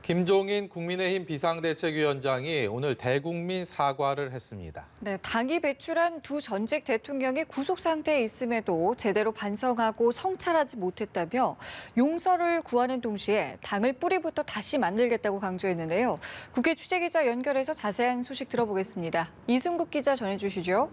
김종인 국민의힘 비상대책위원장이 오늘 대국민 사과를 했습니다. 네, 당이 배출한 두 전직 대통령이 구속 상태에 있음에도 제대로 반성하고 성찰하지 못했다며 용서를 구하는 동시에 당을 뿌리부터 다시 만들겠다고 강조했는데요. 국회 취재기자 연결해서 자세한 소식 들어보겠습니다. 이승국 기자 전해주시죠.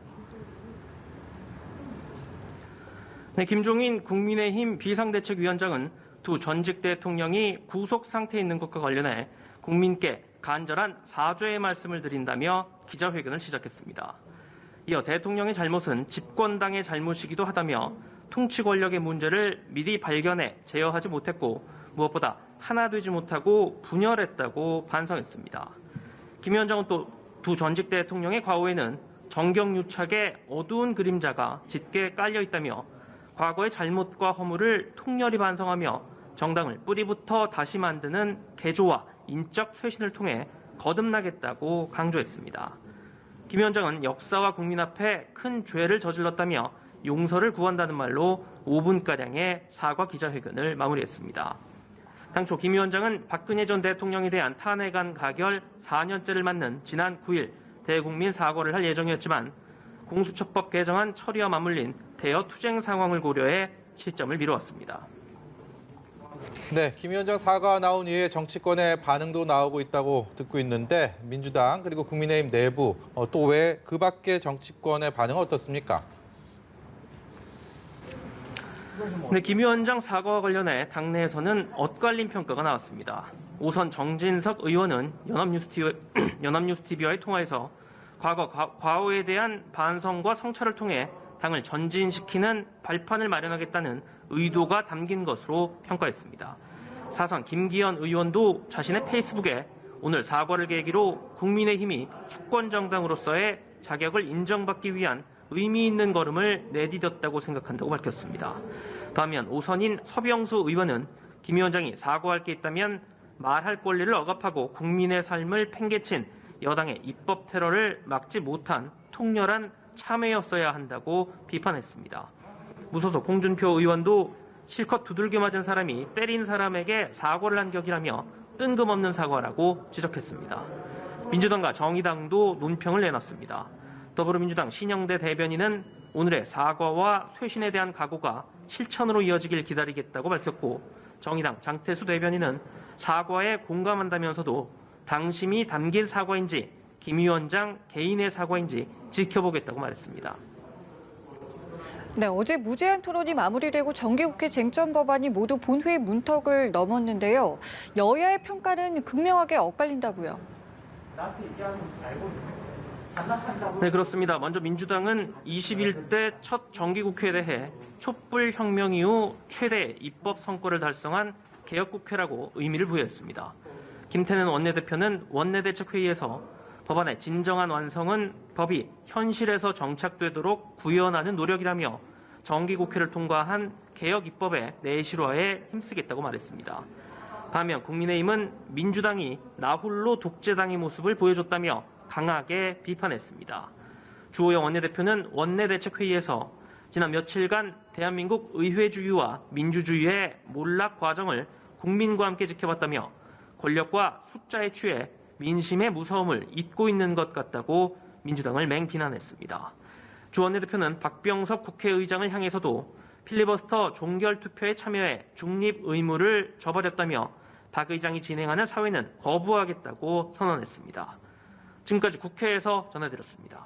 네, 김종인 국민의힘 비상대책위원장은 두 전직 대통령이 구속 상태에 있는 것과 관련해 국민께 간절한 사죄의 말씀을 드린다며 기자회견을 시작했습니다. 이어 대통령의 잘못은 집권당의 잘못이기도 하다며 통치 권력의 문제를 미리 발견해 제어하지 못했고 무엇보다 하나 되지 못하고 분열했다고 반성했습니다. 김 위원장은 또 두 전직 대통령의 과오에는 정경유착의 어두운 그림자가 짙게 깔려 있다며 과거의 잘못과 허물을 통렬히 반성하며 정당을 뿌리부터 다시 만드는 개조와 인적 쇄신을 통해 거듭나겠다고 강조했습니다. 김 위원장은 역사와 국민 앞에 큰 죄를 저질렀다며 용서를 구한다는 말로 5분가량의 사과 기자회견을 마무리했습니다. 당초 김 위원장은 박근혜 전 대통령에 대한 탄핵안 가결 4년째를 맞는 지난 9일 대국민 사과를 할 예정이었지만 공수처법 개정안 처리와 맞물린 대여 투쟁 상황을 고려해 시점을 미루었습니다. 네, 김 위원장 사과가 나온 이후에 정치권의 반응도 나오고 있다고 듣고 있는데 민주당 그리고 국민의힘 내부 또 왜 그 밖의 정치권의 반응은 어떻습니까? 네, 김 위원장 사과와 관련해 당내에서는 엇갈린 평가가 나왔습니다. 우선 정진석 의원은 연합뉴스TV와의 통화에서 과거 과오에 대한 반성과 성찰을 통해 당을 전진시키는 발판을 마련하겠다는 의도가 담긴 것으로 평가했습니다. 사선 김기현 의원도 자신의 페이스북에 오늘 사과를 계기로 국민의힘이 수권정당으로서의 자격을 인정받기 위한 의미 있는 걸음을 내디뎠다고 생각한다고 밝혔습니다. 반면 오선인 서병수 의원은 김 위원장이 사과할 게 있다면 말할 권리를 억압하고 국민의 삶을 팽개친 여당의 입법 테러를 막지 못한 통렬한 참회였어야 한다고 비판했습니다. 무소속 홍준표 의원도 실컷 두들겨 맞은 사람이 때린 사람에게 사과를 한 격이라며 뜬금없는 사과라고 지적했습니다. 민주당과 정의당도 논평을 내놨습니다. 더불어민주당 신영대 대변인은 오늘의 사과와 쇄신에 대한 각오가 실천으로 이어지길 기다리겠다고 밝혔고 정의당 장태수 대변인은 사과에 공감한다면서도 당심이 담긴 사과인지 김 위원장 개인의 사과인지 지켜보겠다고 말했습니다. 네, 어제 무제한 토론이 마무리되고 정기국회 쟁점 법안이 모두 본회의 문턱을 넘었는데요. 여야의 평가는 극명하게 엇갈린다고요. 네, 그렇습니다. 먼저 민주당은 21대 첫 정기국회에 대해 촛불혁명 이후 최대 입법 성과를 달성한 개혁국회라고 의미를 부여했습니다. 김태년 원내대표는 원내대책회의에서 법안의 진정한 완성은 법이 현실에서 정착되도록 구현하는 노력이라며 정기국회를 통과한 개혁 입법의 내실화에 힘쓰겠다고 말했습니다. 반면 국민의힘은 민주당이 나홀로 독재당의 모습을 보여줬다며 강하게 비판했습니다. 주호영 원내대표는 원내대책회의에서 지난 며칠간 대한민국 의회주의와 민주주의의 몰락 과정을 국민과 함께 지켜봤다며 권력과 숫자에 취해 민심의 무서움을 잊고 있는 것 같다고 민주당을 맹비난했습니다. 주 원내대표는 박병석 국회의장을 향해서도 필리버스터 종결투표에 참여해 중립 의무를 저버렸다며 박 의장이 진행하는 사회는 거부하겠다고 선언했습니다. 지금까지 국회에서 전해드렸습니다.